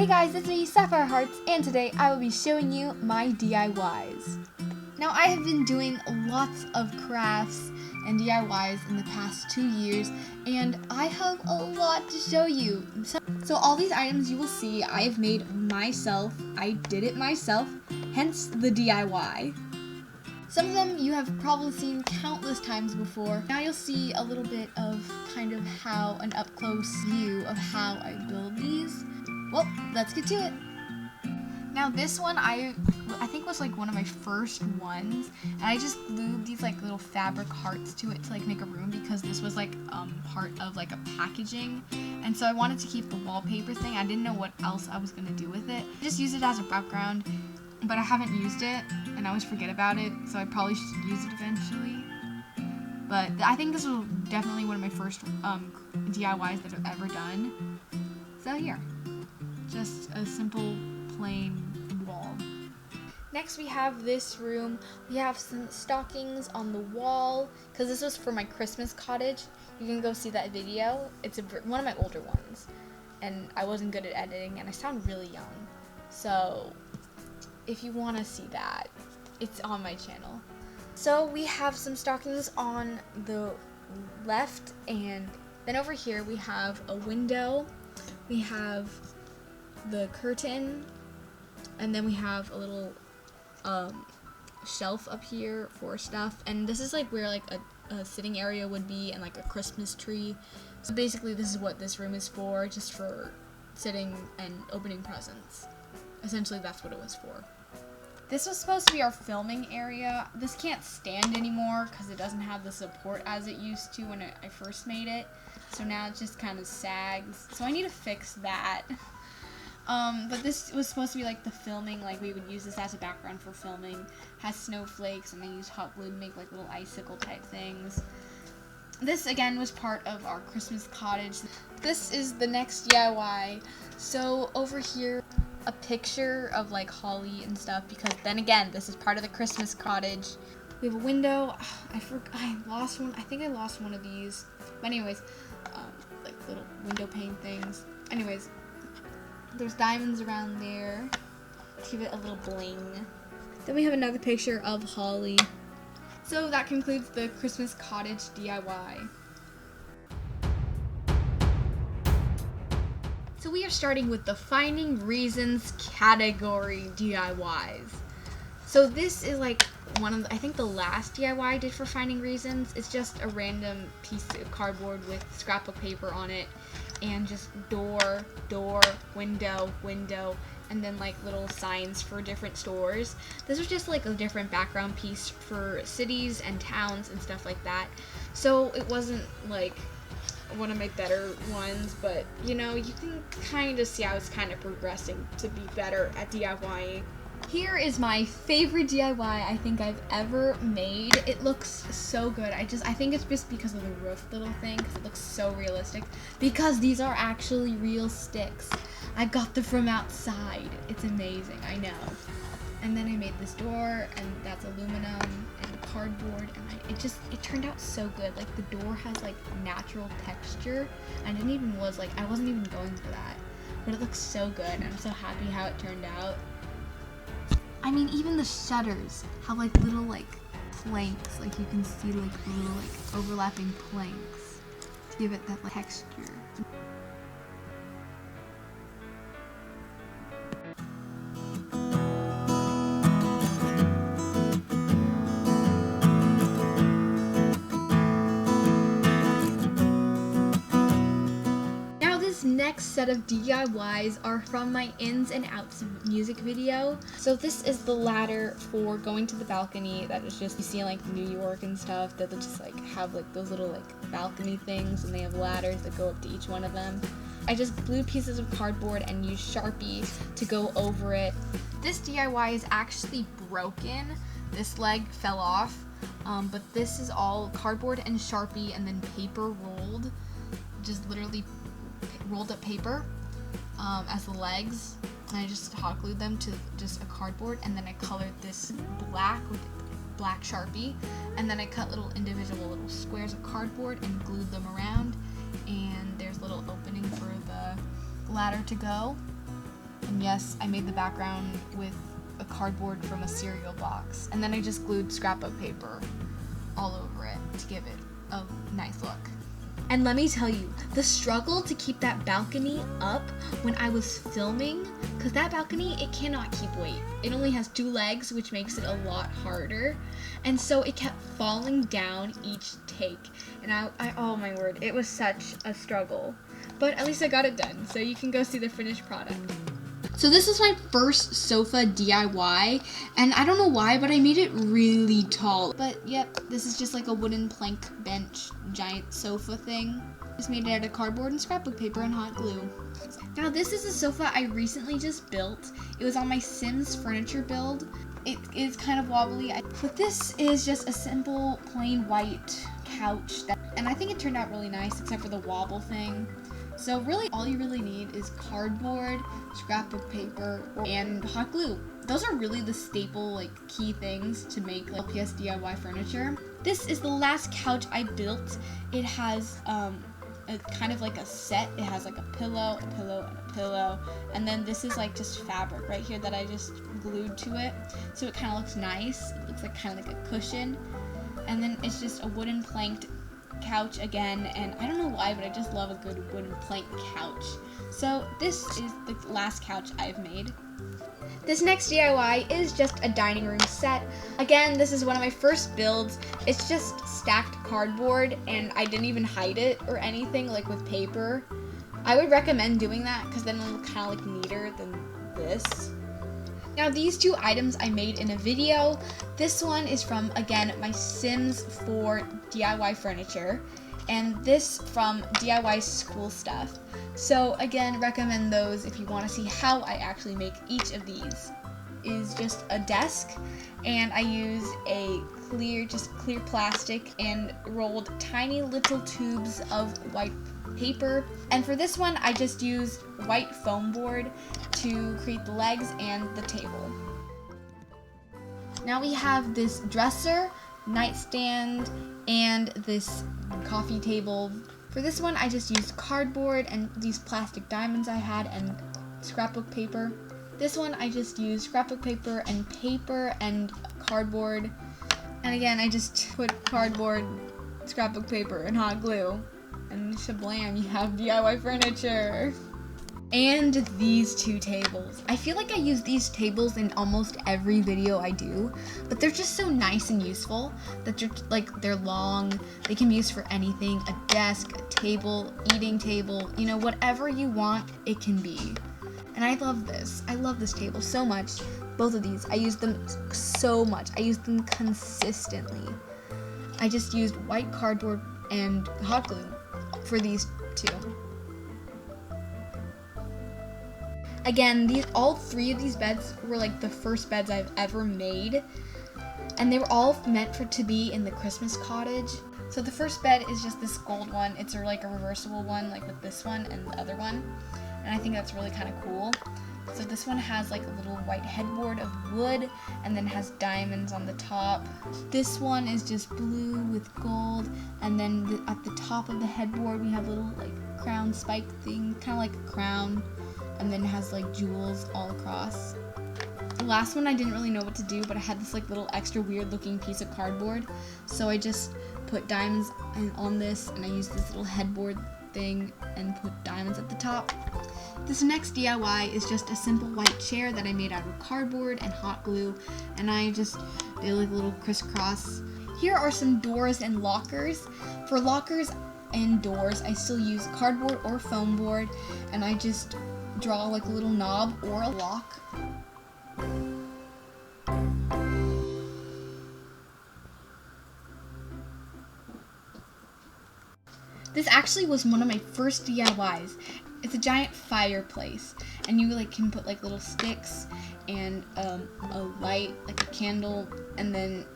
Hey guys, it's me, Sapphire Hearts, and today I will be showing you my DIYs. Now, I have been doing lots of crafts and DIYs in the past 2 years, and I have a lot to show you. So all these items you will see I have made myself. I did it myself, hence the DIY. Some of them you have probably seen countless times before. Now you'll see a little bit of kind of how an up-close view of how I build these. Well, let's get to it. Now this one I think was like one of my first ones, and I just glued these like little fabric hearts to it to like make a room because this was like part of like a packaging, and so I wanted to keep the wallpaper thing. I didn't know what else I was gonna do with it. I just used it as a background, but I haven't used it and I always forget about it, so I probably should use it eventually. But I think this was definitely one of my first DIYs that I've ever done. So here, just a simple plain wall. Next we have this room. We have some stockings on the wall because this was for my Christmas cottage. You can go see that video. It's one of my older ones, and I wasn't good at editing and I sound really young. So if you want to see that, it's on my channel. So we have some stockings on the left, and then over here we have a window. We have the curtain, and then we have a little shelf up here for stuff, and this is like where like a sitting area would be and like a Christmas tree. So basically this is what this room is for, just for sitting and opening presents. Essentially that's what it was for. This was supposed to be our filming area. This can't stand anymore because it doesn't have the support as it used to when I first made it. So now it just kind of sags. So I need to fix that. But this was supposed to be like the filming, like we would use this as a background for filming. Has snowflakes, and I used hot glue to make like little icicle type things. This again was part of our Christmas cottage. This is the next DIY. So over here, a picture of like holly and stuff, because then again, this is part of the Christmas cottage. We have a window. I lost one. I think I lost one of these. But anyways, like little window pane things. Anyways, there's diamonds around there to give it a little bling. Then we have another picture of holly. So that concludes the Christmas cottage DIY. So we are starting with the finding reasons category DIYs. So this is like one of I think the last DIY I did for finding reasons. It's just a random piece of cardboard with scrapbook paper on it, and just door, window, and then like little signs for different stores. This was just like a different background piece for cities and towns and stuff like that. So it wasn't like one of my better ones, but you know, you can kind of see I was kind of progressing to be better at DIYing. Here is my favorite DIY I think I've ever made. It looks so good. I think it's just because of the roof little thing, because it looks so realistic. Because these are actually real sticks. I got them from outside. It's amazing, I know. And then I made this door, and that's aluminum and cardboard, and it turned out so good. Like the door has like natural texture, and I wasn't even going for that. But it looks so good, and I'm so happy how it turned out. I mean, even the shutters have like little like planks, like you can see like little like overlapping planks to give it that like texture. Next set of DIYs are from my ins and outs music video. So this is the ladder for going to the balcony. That is just, you see like New York and stuff, that they'll just like have like those little like balcony things, and they have ladders that go up to each one of them. I just glued pieces of cardboard and used Sharpie to go over it. This DIY is actually broken. This leg fell off, but this is all cardboard and Sharpie and then paper rolled, just literally rolled up paper as the legs, and I just hot glued them to just a cardboard, and then I colored this black with black Sharpie, and then I cut little individual little squares of cardboard and glued them around, and there's a little opening for the ladder to go. And yes, I made the background with a cardboard from a cereal box. And then I just glued scrapbook paper all over it to give it a nice look. And let me tell you, the struggle to keep that balcony up when I was filming, because that balcony, it cannot keep weight. It only has 2 legs, which makes it a lot harder. And so it kept falling down each take. And I oh my word, it was such a struggle. But at least I got it done, so you can go see the finished product. So this is my first sofa DIY, and I don't know why, but I made it really tall. But yep, this is just like a wooden plank bench, giant sofa thing. Just made it out of cardboard and scrapbook paper and hot glue. Now this is a sofa I recently just built. It was on my Sims furniture build. It is kind of wobbly, but this is just a simple plain white couch, and I think it turned out really nice except for the wobble thing. So really all you really need is cardboard, scrapbook paper, and hot glue. Those are really the staple key things to make LPS DIY furniture. This is the last couch I built. It has kind of like a set. It has like a pillow, and a pillow, and then this is like just fabric right here that I just glued to it. So it kind of looks nice. It looks like kind of like a cushion. And then it's just a wooden planked couch again, and I don't know why, but I just love a good wooden plank couch. So this is the last couch I've made. This next DIY is just a dining room set. Again, this is one of my first builds. It's just stacked cardboard, and I didn't even hide it or anything like with paper. I would recommend doing that because then it'll look kind of like neater than this. Now these 2 items I made in a video. This one is from, again, my Sims 4 DIY furniture, and this from DIY school stuff. So again, recommend those if you want to see how I actually make each of these. Is just a desk, and I used a clear plastic and rolled tiny little tubes of white paper. And for this one, I just used white foam board to create the legs and the table. Now we have this dresser, nightstand, and this coffee table. For this one, I just used cardboard and these plastic diamonds I had and scrapbook paper. This one, I just used scrapbook paper and cardboard. And again, I just put cardboard, scrapbook paper, and hot glue. And shablam, you have DIY furniture. And these 2 tables. I feel like I use these tables in almost every video I do, but they're just so nice and useful that they're long. They can be used for anything, a desk, a table, eating table, you know, whatever you want, it can be. And I love this. I love this table so much. Both of these, I use them so much. I use them consistently. I just used white cardboard and hot glue for these 2. Again, all 3 of these beds were like the first beds I've ever made, and they were all meant to be in the Christmas cottage. So the first bed is just this gold one. It's like a reversible one, like with this one and the other one, and I think that's really kind of cool. So this one has like a little white headboard of wood, and then has diamonds on the top. This one is just blue with gold, and then at the top of the headboard we have little like crown spike thing, kind of like a crown, and then it has like jewels all across. The last one I didn't really know what to do, but I had this like little extra weird looking piece of cardboard, so I just put diamonds on this, and I used this little headboard thing and put diamonds at the top. This next DIY is just a simple white chair that I made out of cardboard and hot glue, and I just did like a little crisscross. Here are some doors and lockers. For lockers and doors, I still use cardboard or foam board, and I just draw like a little knob or a lock. This actually was one of my first DIYs. It's a giant fireplace, and you like can put like little sticks and a light, like a candle, and then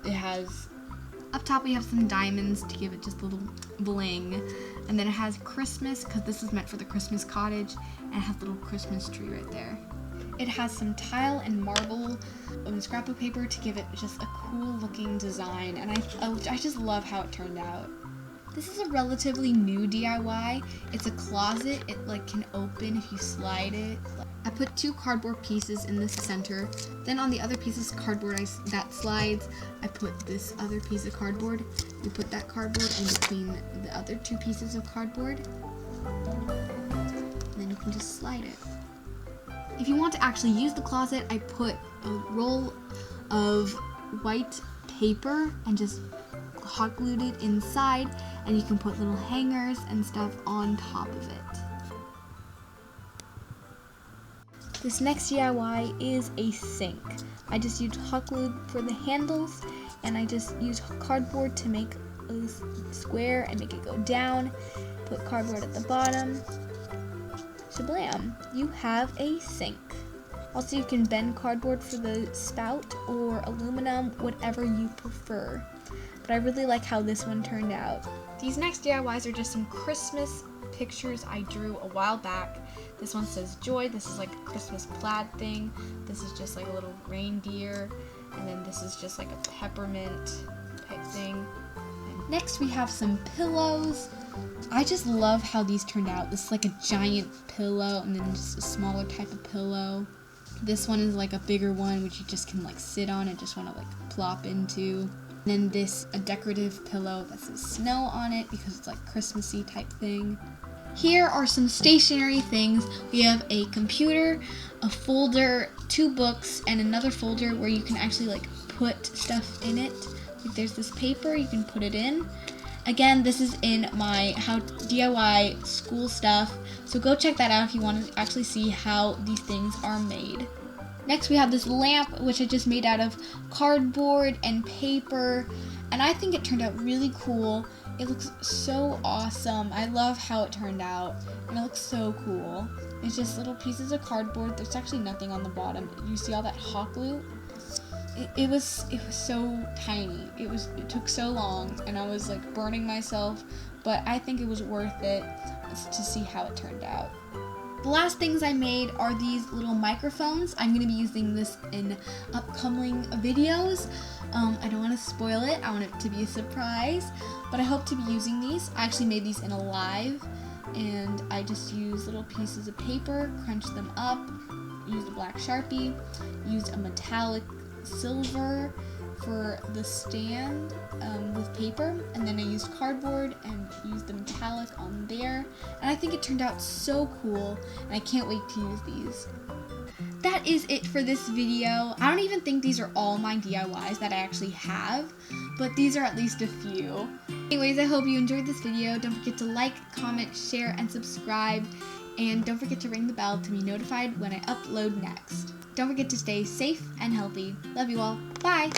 it has up top we have some diamonds to give it just a little bling, and then it has Christmas because this is meant for the Christmas cottage, and it has a little Christmas tree right there. It has some tile and marble and scrapbook paper to give it just a cool looking design, and I just love how it turned out. This is a relatively new DIY. It's a closet. It like can open if you slide it. I put 2 cardboard pieces in the center. Then on the other pieces of cardboard that slides, I put this other piece of cardboard. You put that cardboard in between the other 2 pieces of cardboard. And then you can just slide it. If you want to actually use the closet, I put a roll of white paper and just hot glued it inside, and you can put little hangers and stuff on top of it. This next DIY is a sink. I just used hot glue for the handles, and I just used cardboard to make a square and make it go down. Put cardboard at the bottom. Shablam! You have a sink. Also, you can bend cardboard for the spout or aluminum, whatever you prefer. But I really like how this one turned out. These next DIYs are just some Christmas pictures I drew a while back. This one says joy. This is like a Christmas plaid thing. This is just like a little reindeer. And then this is just like a peppermint type thing. And next we have some pillows. I just love how these turned out. This is like a giant pillow and then just a smaller type of pillow. This one is like a bigger one which you just can like sit on and just want to like plop into. And then this, a decorative pillow that says snow on it because it's like Christmassy type thing. Here are some stationery things. We have a computer, a folder, 2 books, and another folder where you can actually like put stuff in it. Like there's this paper, you can put it in. Again, this is in my How DIY school stuff, so go check that out if you want to actually see how these things are made. Next we have this lamp, which I just made out of cardboard and paper, and I think it turned out really cool. It looks so awesome. I love how it turned out, and it looks so cool. It's just little pieces of cardboard. There's actually nothing on the bottom. You see all that hot glue? It was so tiny. It took so long, and I was like burning myself, but I think it was worth it to see how it turned out. The last things I made are these little microphones. I'm going to be using this in upcoming videos. I don't want to spoil it. I want it to be a surprise, but I hope to be using these. I actually made these in a live, and I just used little pieces of paper, crunched them up, used a black Sharpie, used a metallic silver for the stand with paper, and then I used cardboard and used the metallic on there, and I think it turned out so cool, and I can't wait to use these. That is it for this video. I don't even think these are all my DIYs that I actually have, but these are at least a few. Anyways, I hope you enjoyed this video. Don't forget to like, comment, share, and subscribe, and don't forget to ring the bell to be notified when I upload next. Don't forget to stay safe and healthy. Love you all. Bye!